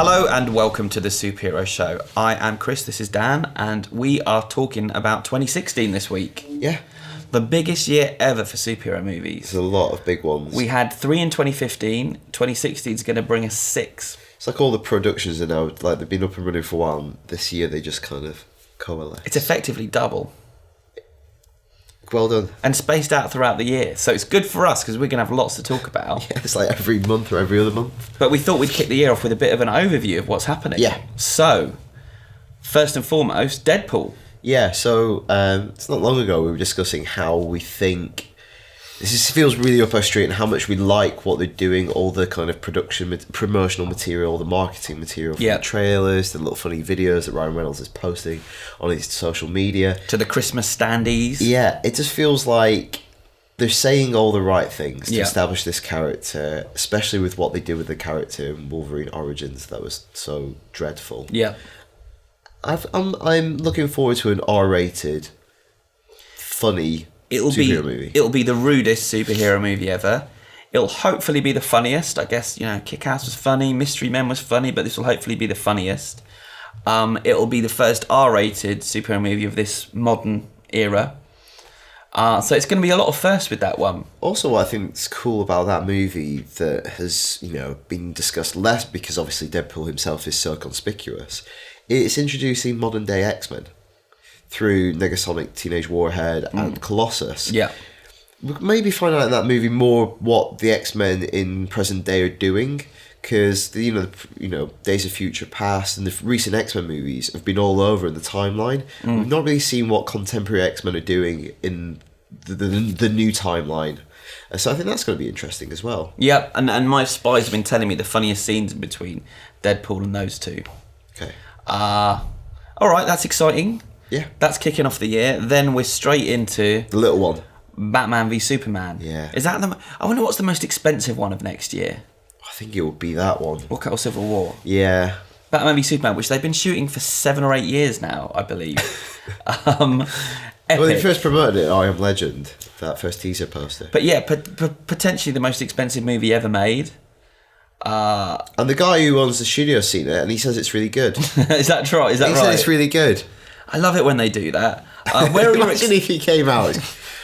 Hello and welcome to the Superhero Show. I am Chris, this is Dan, and we are talking about 2016 this week. Yeah. The biggest year ever for superhero movies. There's a lot of big ones. We had 3 in 2015, 2016 is going to bring us 6. It's like all the productions are now, like they've been up and running for a while, and this year they just kind of coalesce. It's effectively double. Well done. And spaced out throughout the year. So it's good for us because we're going to have lots to talk about. Yeah, it's like every month or every other month. But we thought we'd kick the year off with a bit of an overview of what's happening. Yeah. So, first and foremost, Deadpool. Yeah, so it's not long ago we were discussing how we think this feels really up our street and how much we like what they're doing, all the kind of promotional material, the marketing material from the trailers, the little funny videos that Ryan Reynolds is posting on his social media. To the Christmas standees. Yeah, it just feels like they're saying all the right things to establish this character, especially with what they did with the character in Wolverine Origins that was so dreadful. Yeah. I'm looking forward to an R-rated, funny superhero movie. It'll be the rudest superhero movie ever. It'll hopefully be the funniest. I guess, Kick-Ass was funny, Mystery Men was funny, but this will hopefully be the funniest. It'll be the first R-rated superhero movie of this modern era. So it's going to be a lot of firsts with that one. Also, what I think is cool about that movie that has, been discussed less because obviously Deadpool himself is so conspicuous, it's introducing modern day X-Men through Negasonic, Teenage Warhead, and Colossus. Yeah. We'll maybe find out in that movie more what the X-Men in present day are doing, because Days of Future Past and the recent X-Men movies have been all over in the timeline. We've not really seen what contemporary X-Men are doing in the new timeline. So I think that's going to be interesting as well. Yeah, and my spies have been telling me the funniest scenes in between Deadpool and those two. Okay. All right, that's exciting. Yeah. That's kicking off the year. Then we're straight into the little one. Batman v Superman. Yeah. Is that I wonder what's the most expensive one of next year. I think it would be that one. Or Civil War. Yeah. Batman v Superman, which they've been shooting for 7 or 8 years now, I believe. Epic. Well, they first promoted it, I Am Legend, that first teaser poster. But yeah, potentially the most expensive movie ever made. And the guy who owns the studio seen it, and he says it's really good. Is that right? He said it's really good. I love it when they do that. Where are Imagine if he came out.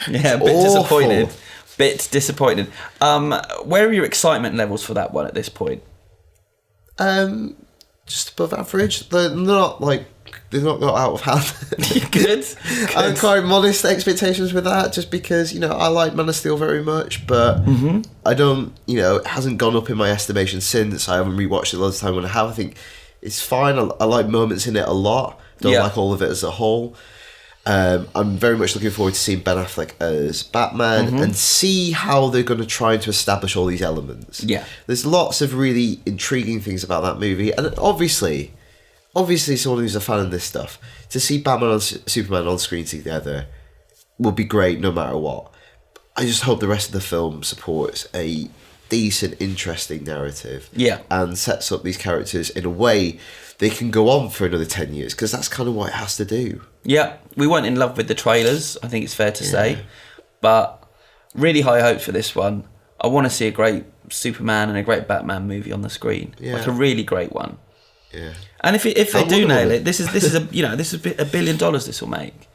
Yeah, bit disappointed. Where are your excitement levels for that one at this point? Just above average. They've not got out of hand. Good. I have quite modest expectations with that, just because I like Man of Steel very much, but I don't. It hasn't gone up in my estimation since. I haven't rewatched it a lot of time. When I have, I think it's fine. I like moments in it a lot. Don't like all of it as a whole. I'm very much looking forward to seeing Ben Affleck as Batman and see how they're going to try to establish all these elements. Yeah, there's lots of really intriguing things about that movie, and obviously, someone who's a fan of this stuff, to see Batman and Superman on screen together will be great no matter what. I just hope the rest of the film supports a decent, interesting narrative. Yeah, and sets up these characters in a way they can go on for another 10 years, because that's kind of what it has to do. Yeah, we weren't in love with the trailers, I think it's fair to say, but really high hopes for this one. I want to see a great Superman and a great Batman movie on the screen, like a really great one. Yeah, and if they do nail it, this is $1 billion this will make.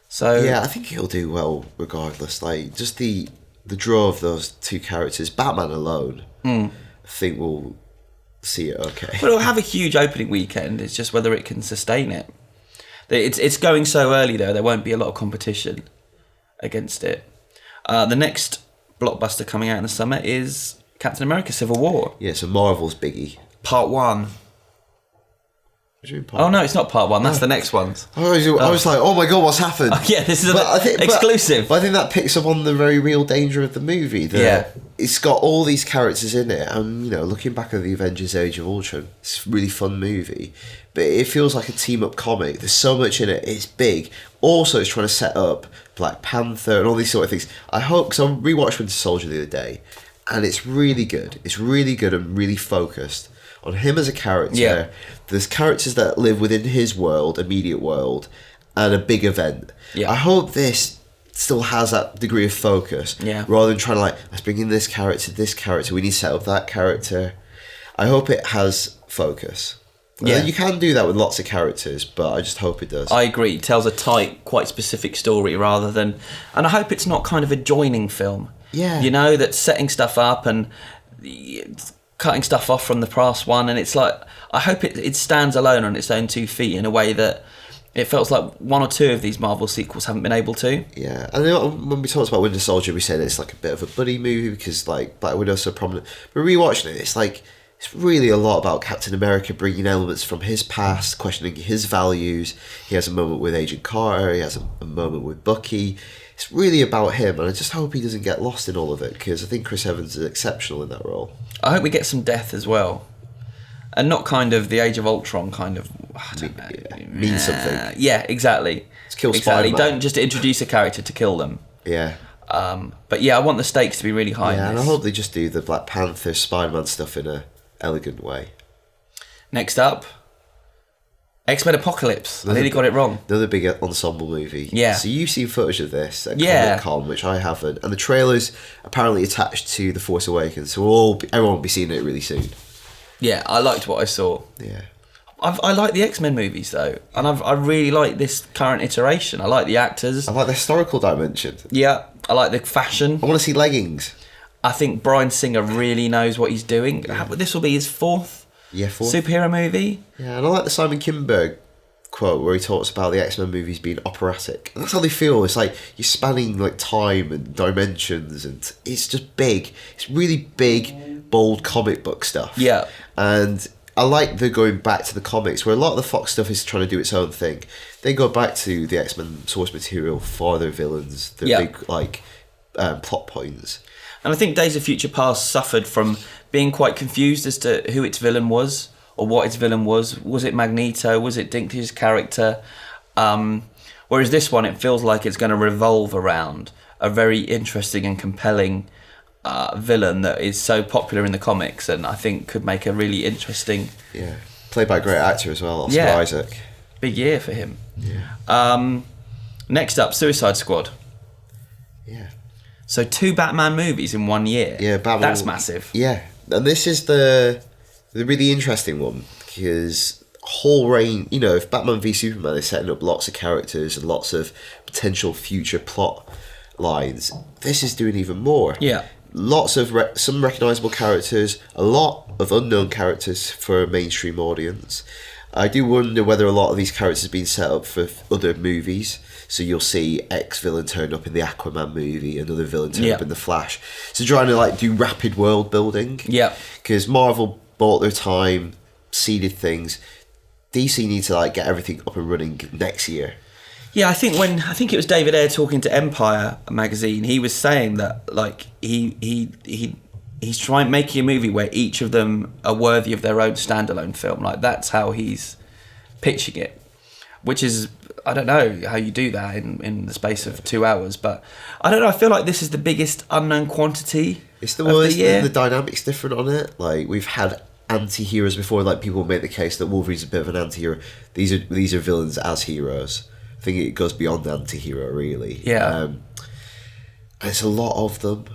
So yeah, I think he'll do well regardless. Like just the draw of those two characters, Batman alone, I think we'll see it okay. But it'll have a huge opening weekend. It's just whether it can sustain it. It's going so early though. There won't be a lot of competition against it. The next blockbuster coming out in the summer is Captain America: Civil War. Yeah, so Marvel's biggie. Part 1. No, it's not part 1. That's the next ones. I was like, oh my god, what's happened? Yeah, this is exclusive. But I think that picks up on the very real danger of the movie. It's got all these characters in it, and looking back at the Avengers: Age of Ultron, it's a really fun movie, but it feels like a team-up comic. There's so much in it. It's big. Also, it's trying to set up Black Panther and all these sort of things. I hope, because I rewatched Winter Soldier the other day, and it's really good. It's really good and really focused on him as a character. Yeah. There's characters that live within his world, immediate world, and a big event. Yeah. I hope this still has that degree of focus. Yeah. Rather than trying to let's bring in this character, we need to set up that character. I hope it has focus. Yeah. You can do that with lots of characters, but I just hope it does. I agree. It tells a tight, quite specific story rather than... And I hope it's not kind of a joining film. Yeah. You know, that's setting stuff up and cutting stuff off from the past one. And it's like, I hope it stands alone on its own 2 feet in a way that it feels like 1 or 2 of these Marvel sequels haven't been able to. Yeah, and when we talked about Winter Soldier, we said it's like a bit of a buddy movie because like Black Widow's so prominent. But rewatching it, it's like it's really a lot about Captain America bringing elements from his past, questioning his values. He has a moment with Agent Carter. He has a moment with Bucky. It's really about him, and I just hope he doesn't get lost in all of it because I think Chris Evans is exceptional in that role. I hope we get some death as well. And not kind of the Age of Ultron kind of... I don't know. Mean something. Yeah, exactly. Let's kill exactly. Spider-Man. Don't just introduce a character to kill them. Yeah. But yeah, I want the stakes to be really high. Yeah, in and I this. hope they just do the Black Panther, Spider-Man stuff in a elegant way. Next up, X-Men Apocalypse. I nearly got it wrong. Another big ensemble movie. Yeah. So you've seen footage of this at Yeah. Comic-Con, which I haven't, and the trailer's apparently attached to The Force Awakens, so everyone will be seeing it really soon. Yeah, I liked what I saw. Yeah. I like the X-Men movies though, and I really like this current iteration. I like the actors. I like the historical dimension. Yeah, I like the fashion. I want to see leggings. I think Bryan Singer really knows what he's doing. This will be his 4th superhero movie. Yeah, and I like the Simon Kinberg quote where he talks about the X-Men movies being operatic. And that's how they feel. It's like you're spanning like time and dimensions, and it's just big. It's really big, bold comic book stuff. Yeah. And I like the going back to the comics where a lot of the Fox stuff is trying to do its own thing. They go back to the X-Men source material for their villains, their big like plot points. And I think Days of Future Past suffered from being quite confused as to who its villain was or what its villain was. Was it Magneto? Was it Dinklage's character? Whereas this one, it feels like it's going to revolve around a very interesting and compelling villain that is so popular in the comics, and I think could make a really interesting... Yeah, played by a great actor as well, Oscar Isaac. Big year for him. Yeah. Next up, Suicide Squad. Yeah. So 2 Batman movies in 1 year. Yeah, Batman. That's massive. Yeah, and this is the really interesting one because whole range. You know, if Batman v Superman is setting up lots of characters and lots of potential future plot lines, this is doing even more. Yeah. Lots of some recognisable characters, a lot of unknown characters for a mainstream audience. I do wonder whether a lot of these characters have been set up for other movies. So you'll see X villain turn up in the Aquaman movie, another villain turn up in the Flash. So trying to like do rapid world building. Yeah. Because Marvel bought their time, seeded things. DC need to like get everything up and running next year. Yeah, I think it was David Ayer talking to Empire magazine, he was saying that like he's trying making a movie where each of them are worthy of their own standalone film. Like that's how he's pitching it, which is, I don't know how you do that in the space of 2 hours, but I don't know. I feel like this is the biggest unknown quantity. It's the worst. The dynamic's different on it. Like we've had anti-heroes before. Like people make the case that Wolverine's a bit of an anti-hero. These are villains as heroes. I think it goes beyond anti-hero, really. Yeah. And it's a lot of them.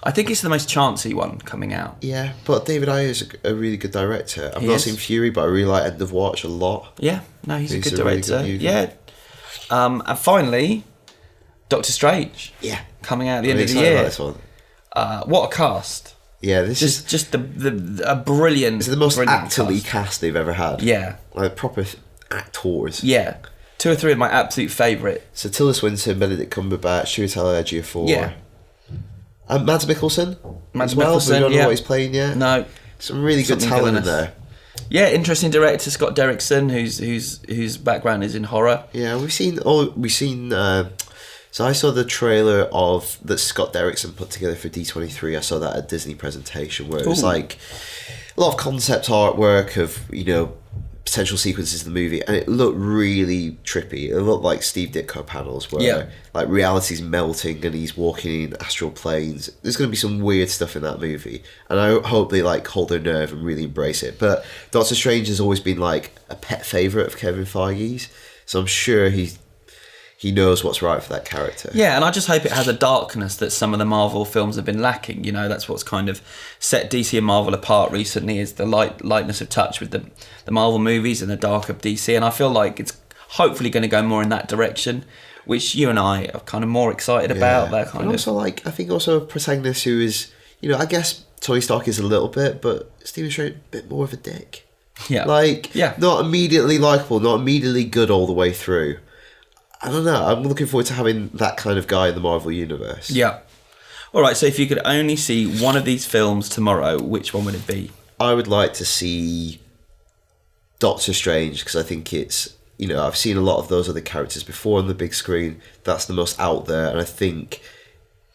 I think it's the most chancy one coming out. Yeah, but David Ayer is a really good director. I've not seen Fury, but I really like End of Watch a lot. Yeah, no, he's a good director. Really good and finally, Doctor Strange. Yeah, coming out at the end of the year. About this one. What a cast! Yeah, this is just a brilliant. It's the most actorly cast they've ever had. Yeah, like proper actors. Yeah, 2 or 3 of my absolute favourite. So Tilda Swinton, Benedict Cumberbatch, Chiwetel Ejiofor. Yeah. And Mads Mikkelsen. Mads well. Mikkelsen. We don't know what he's playing yet. No. Some really good talent in there. Yeah, interesting director Scott Derrickson, whose background is in horror. Yeah, we've seen. So I saw the trailer that Scott Derrickson put together for D23. I saw that at Disney presentation where it was like a lot of concept artwork of potential sequences in the movie, and it looked really trippy. It looked like Steve Ditko panels where like reality's melting and he's walking in astral planes. There's going to be some weird stuff in that movie, and I hope they like hold their nerve and really embrace it. But Doctor Strange has always been like a pet favourite of Kevin Feige's, so I'm sure he's he knows what's right for that character. Yeah, and I just hope it has a darkness that some of the Marvel films have been lacking. You know, that's what's kind of set DC and Marvel apart recently, is the lightness of touch with the Marvel movies and the dark of DC. And I feel like it's hopefully going to go more in that direction, which you and I are kind of more excited about. That kind and also, like, I think also a protagonist who is, you know, I guess Tony Stark is a little bit, but Stephen Strange a bit more of a dick. Yeah. Like, yeah. Not immediately likable, not immediately good all the way through. I don't know. I'm looking forward to having that kind of guy in the Marvel Universe. Yeah. All right, so if you could only see one of these films tomorrow, which one would it be? I would like to see Doctor Strange, because I think it's, you know, I've seen a lot of those other characters before on the big screen. That's the most out there, and I think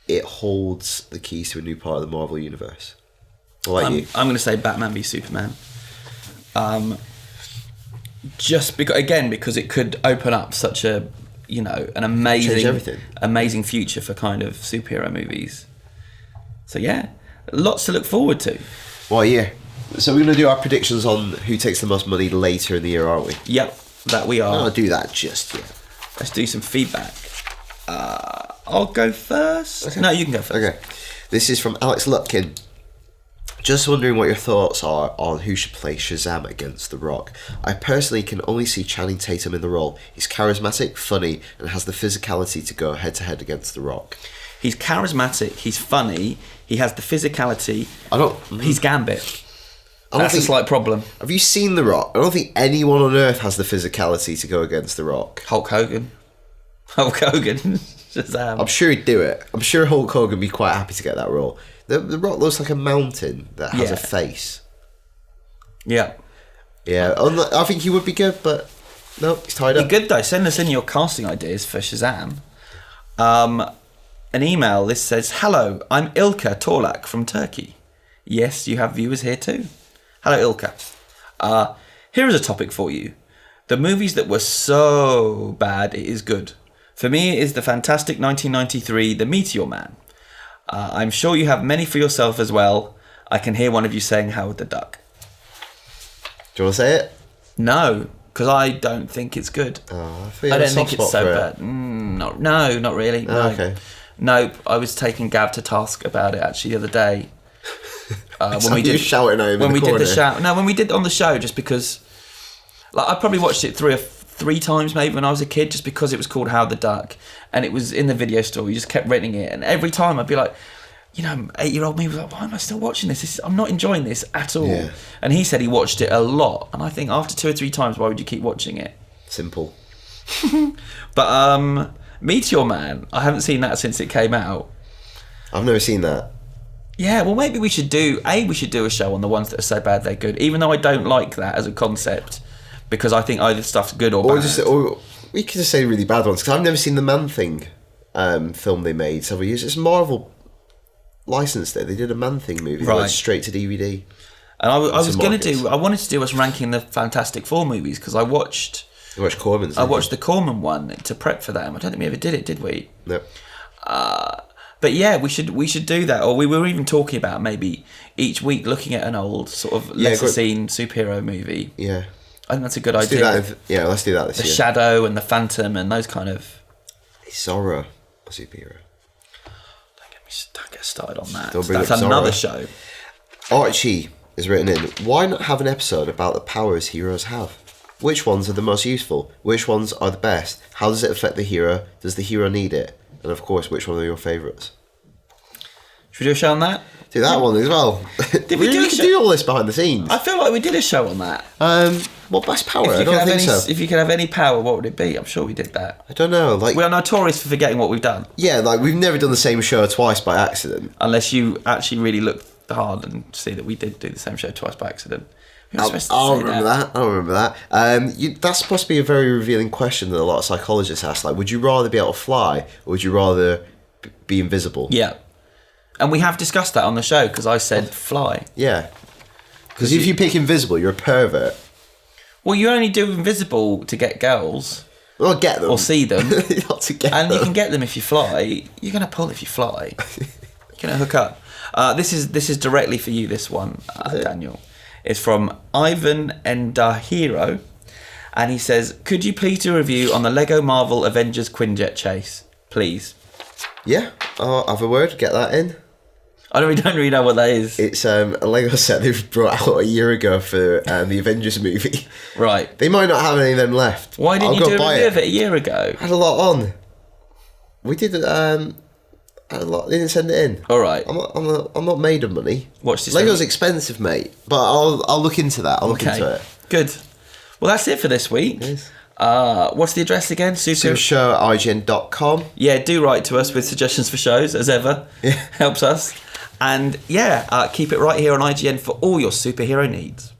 it holds the keys to a new part of the Marvel Universe. What about you? I'm going to say Batman v Superman. Just because it could open up such a, you know, an amazing future for kind of superhero movies. So yeah, lots to look forward to. Well, yeah. So we're going to do our predictions on who takes the most money later in the year, aren't we? Yep, that we are. I'll do that just yet. Let's do some feedback. I'll go first. Okay. No, you can go first. Okay. This is from Alex Lutkin. Just wondering what your thoughts are on who should play Shazam against The Rock. I personally can only see Channing Tatum in the role. He's charismatic, funny, and has the physicality to go head-to-head against The Rock. He's charismatic, he's funny, he has the physicality. He's Gambit. That's a slight problem. Have you seen The Rock? I don't think anyone on earth has the physicality to go against The Rock. Hulk Hogan. Shazam. I'm sure he'd do it. I'm sure Hulk Hogan would be quite happy to get that role. The Rock looks like a mountain that has a face. Yeah. Yeah, I think he would be good, but no, he's tied up. Be good though. Send us in your casting ideas for Shazam. An email. This says, "Hello, I'm Ilka Torlak from Turkey. Yes, you have viewers here too. Hello, Ilka. Here is a topic for you. The movies that were so bad it is good. For me, it is the fantastic 1993 The Meteor Man. I'm sure you have many for yourself as well. I can hear one of you saying Howard the Duck." Do you want to say it? No, because I don't think it's good. Oh, I don't think it's so bad. No, not really. No. Okay. Nope. I was taking Gav to task about it actually the other day. When we did shouting at him when in we the did the corner. shout. No, when we did on the show, just because, like, I probably watched it three times maybe when I was a kid, just because it was called Howard the Duck and it was in the video store. We just kept renting it, and every time I'd be like, you know, 8-year-old me was like, why am I still watching this? I'm not enjoying this at all. Yeah. And he said he watched it a lot, and I think after 2 or 3 times, why would you keep watching it? Simple. But Meteor Man, I haven't seen that since it came out. I've never seen that. Yeah, well, maybe we should do a show on the ones that are so bad they're good, even though I don't like that as a concept, because I think either stuff's good or bad. Or we could just say really bad ones, because I've never seen the Man-Thing film they made several years. It's Marvel licensed it. They did a Man-Thing movie that went straight to DVD. And I wanted to do us ranking the Fantastic Four movies, because I watched Corman's. I watched the Corman one to prep for that, and I don't think we ever did it, did we? No. But yeah, we should do that. Or we were even talking about maybe each week looking at an old sort of lesser seen superhero movie. Yeah. I think that's a good idea. Let's do that this year. The Shadow and the Phantom and those kind of... Is Zorro a superhero? Don't get started on that. Don't bring That's up another Zorro. show. Archie is written in, why not have an episode about the powers heroes have? Which ones are the most useful? Which ones are the best? How does it affect the hero? Does the hero need it? And of course, which one are your favourites? Should we do a show on that? Do that one as well. Did we do all this behind the scenes? I feel like we did a show on that. What best power? I don't think so. If you could have any power, what would it be? I'm sure we did that. I don't know. Like, we are notorious for forgetting what we've done. Yeah, like we've never done the same show twice by accident. Unless you actually really look hard and see that we did do the same show twice by accident. I'll remember that. That's supposed to be a very revealing question that a lot of psychologists ask. Like, would you rather be able to fly, or would you rather be invisible? Yeah. And we have discussed that on the show, because I said fly. Yeah. Because if you pick invisible, you're a pervert. Well, you only do invisible to get girls. Or get them. Or see them. Not to get and them. You can get them if you fly. You're going to pull if you fly. You're going to hook up. This is directly for you, this one, Daniel. It's from Ivan Endahiro. And he says, could you please do a review on the Lego Marvel Avengers Quinjet chase? Please. Yeah, I'll have a word, get that in. I don't really know what that is. It's a Lego set they've brought out a year ago for the Avengers movie. Right. They might not have any of them left. Why didn't you do a review of it a year ago? Had a lot on. We did a lot. They didn't send it in. All right. I'm not made of money. Watch this. Lego's expensive, mate. But I'll look into that. I'll look into it. Good. Well, that's it for this week. Yes. What's the address again? Supershow@ign.com. Yeah, do write to us with suggestions for shows, as ever. Yeah. Helps us. And yeah, keep it right here on IGN for all your superhero needs.